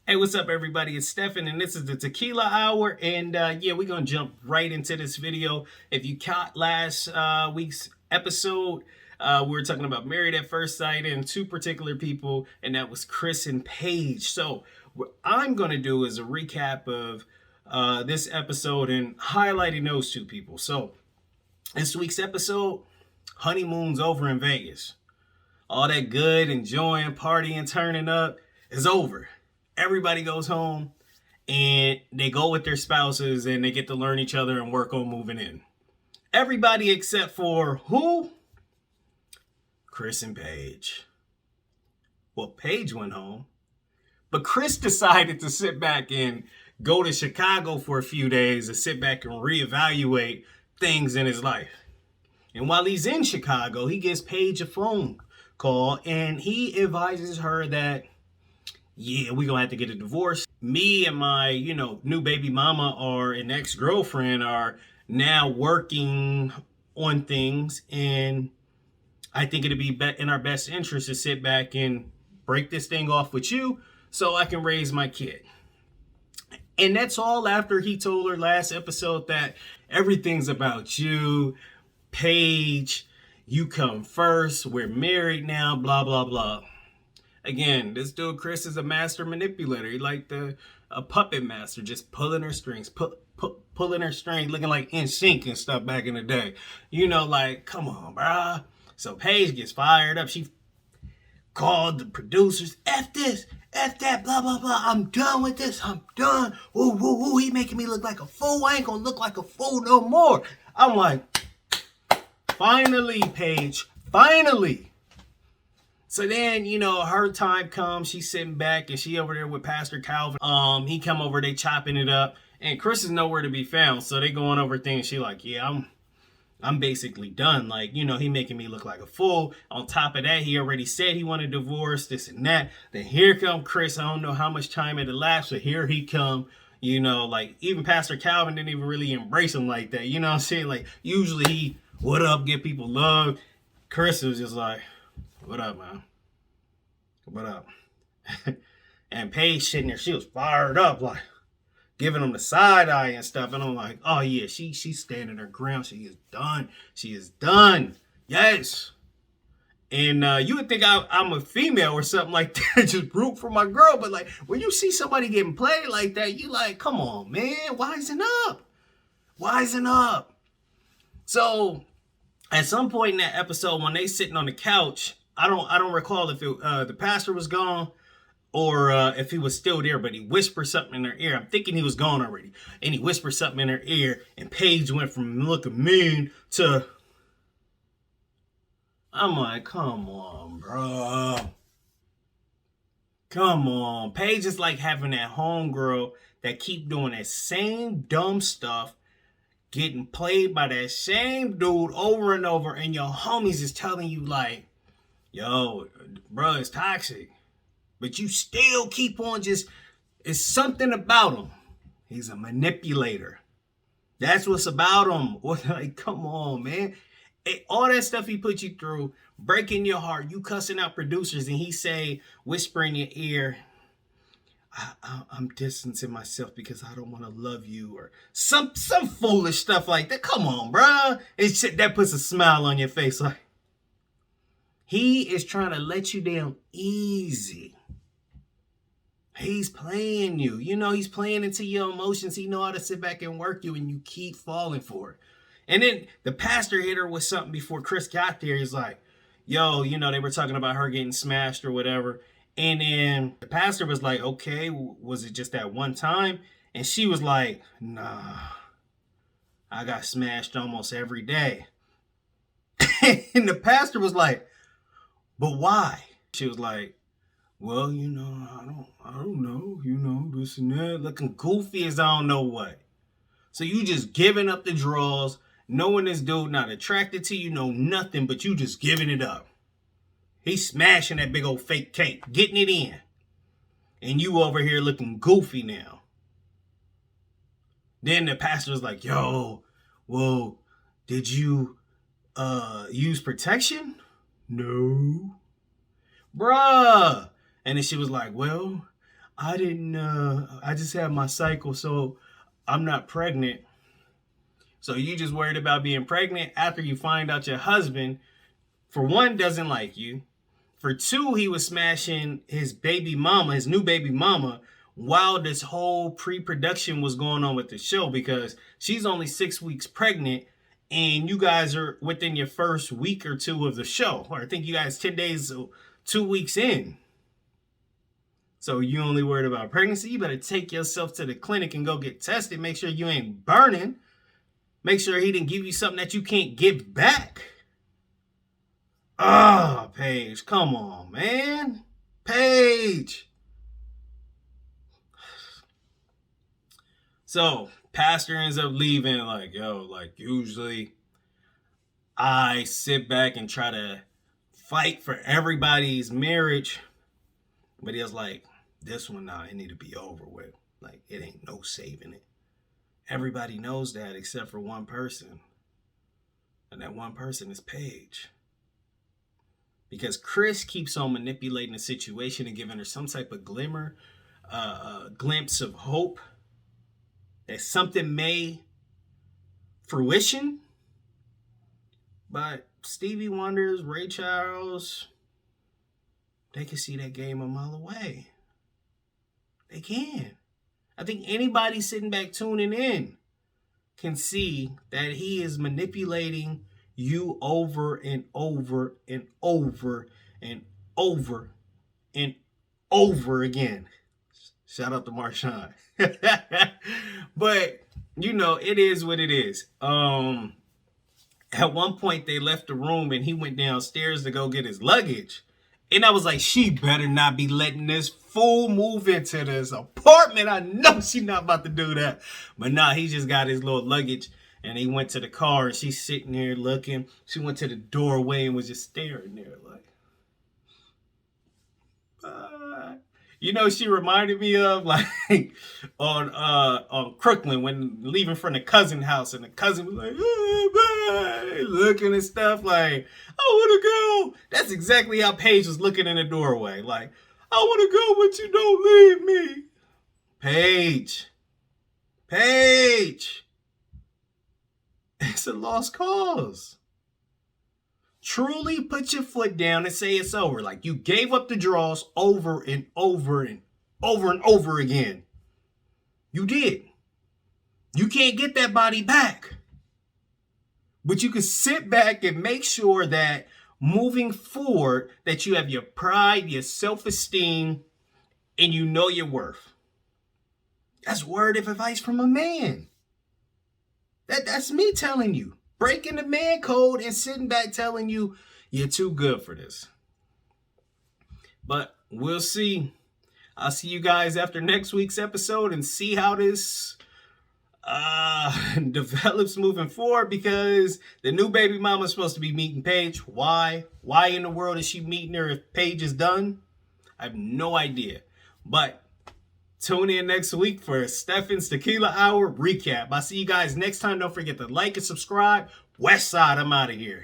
Hey, what's up, everybody? It's Stefan, and this is the Tequila Hour. And yeah, we're gonna jump right into this video. If you caught last week's episode, we were talking about Married at First Sight and two particular people, and that was Chris and Paige. So what I'm gonna do is a recap of this episode and highlighting those two people. So this week's episode, honeymoon's over in Vegas. All that good, enjoying, partying, turning up is over. Everybody goes home and they go with their spouses and they get to learn each other and work on moving in. Everybody except for who? Chris and Paige. Well, Paige went home, but Chris decided to sit back and go to Chicago for a few days to sit back and reevaluate things in his life. And while he's in Chicago, he gives Paige a phone call and he advises her that, yeah, we're gonna have to get a divorce. Me and my, new baby mama or an ex-girlfriend are now working on things, and I think it'd be in our best interest to sit back and break this thing off with you so I can raise my kid. And that's all after he told her last episode that everything's about you, Paige, you come first, we're married now, blah, blah, blah. Again, this dude Chris is a master manipulator. He like a puppet master, just pulling her strings, pulling her strings, looking like NSYNC and stuff back in the day. Like, come on, bruh. So Paige gets fired up. She called the producers, F this, F that, blah, blah, blah. I'm done with this. I'm done. Ooh, ooh, ooh, he making me look like a fool. I ain't gonna look like a fool no more. I'm like, finally, Paige, finally. So then, her time comes. She's sitting back and she over there with Pastor Calvin. He come over, they chopping it up, and Chris is nowhere to be found. So they going over things. She like, yeah, I'm basically done. Like, he making me look like a fool. On top of that, he already said he wanted a divorce, this and that. Then here come Chris. I don't know how much time it elapsed, but here he come. Like even Pastor Calvin didn't even really embrace him like that. You know what I'm saying? Like usually he, what up, give people love. Chris was just like, what up, man? What up? And Paige sitting there, she was fired up, like giving him the side eye and stuff. And I'm like, oh yeah, she's standing her ground. She is done. She is done. Yes. And you would think I'm a female or something like that, just root for my girl. But like when you see somebody getting played like that, you like, come on, man, wisen up. Wisen up. So at some point in that episode, when they sitting on the couch, I don't recall if the pastor was gone or if he was still there, but he whispered something in her ear. I'm thinking he was gone already. And he whispered something in her ear, and Paige went from looking mean to, I'm like, come on, bro. Come on. Paige is like having that homegirl that keep doing that same dumb stuff, getting played by that same dude over and over, and your homies is telling you like, yo, bro, it's toxic. But you still keep on it's something about him. He's a manipulator. That's what's about him. Like, come on, man. All that stuff he put you through, breaking your heart, you cussing out producers, and he say, whisper in your ear, I'm distancing myself because I don't want to love you, or some foolish stuff like that. Come on, bro. That puts a smile on your face like, he is trying to let you down easy. He's playing you. He's playing into your emotions. He know how to sit back and work you, and you keep falling for it. And then the pastor hit her with something before Chris got there. He's like, yo, they were talking about her getting smashed or whatever. And then the pastor was like, okay, was it just that one time? And she was like, nah, I got smashed almost every day. And the pastor was like, but why? She was like, well, I don't know, this and that, looking goofy as I don't know what. So you just giving up the draws, knowing this dude not attracted to you, know nothing, but you just giving it up. He's smashing that big old fake cake, getting it in. And you over here looking goofy now. Then the pastor was like, yo, well, did you use protection? No. Bruh. And then she was like, well, I just had my cycle, so I'm not pregnant. So you just worried about being pregnant after you find out your husband, for one, doesn't like you. For two, he was smashing his baby mama, his new baby mama, while this whole pre-production was going on with the show, because she's only 6 weeks pregnant and you guys are within your first week or two of the show. Or I think you guys 10 days, 2 weeks in. So you only worried about pregnancy. You better take yourself to the clinic and go get tested. Make sure you ain't burning. Make sure he didn't give you something that you can't give back. Oh, Paige, come on, man. Paige. So, pastor ends up leaving, like, yo, like, usually I sit back and try to fight for everybody's marriage. But he was like, this one now, it need to be over with. Like, it ain't no saving it. Everybody knows that except for one person. And that one person is Paige. Because Chris keeps on manipulating the situation and giving her some type of glimpse of hope that something may fruition. But Stevie Wonders, Ray Charles, they can see that game a mile away. They can. I think anybody sitting back tuning in can see that he is manipulating you over and over and over and over and over again. Shout out to Marshawn. But, you know, it is what it is. At one point, they left the room and he went downstairs to go get his luggage. And I was like, she better not be letting this fool move into this apartment. I know she's not about to do that. But nah, he just got his little luggage and he went to the car and she's sitting there looking. She went to the doorway and was just staring there like, you know, she reminded me of like on Crooklyn when leaving from the cousin house and the cousin was like, hey, looking and stuff like, I want to go. That's exactly how Paige was looking in the doorway. Like, I want to go, but you don't leave me. Paige. It's a lost cause. Truly put your foot down and say it's over. Like, you gave up the draws over and over and over and over again. You did. You can't get that body back. But you can sit back and make sure that moving forward, that you have your pride, your self-esteem, and you know your worth. That's word of advice from a man. That's me telling you. Breaking the man code and sitting back telling you you're too good for this. But we'll see. I'll see you guys after next week's episode and see how this develops moving forward, because the new baby mama is supposed to be meeting Paige. Why? Why in the world is she meeting her if Paige is done? I have no idea. But tune in next week for Stefan's Tequila Hour recap. I'll see you guys next time. Don't forget to like and subscribe. West Side, I'm out of here.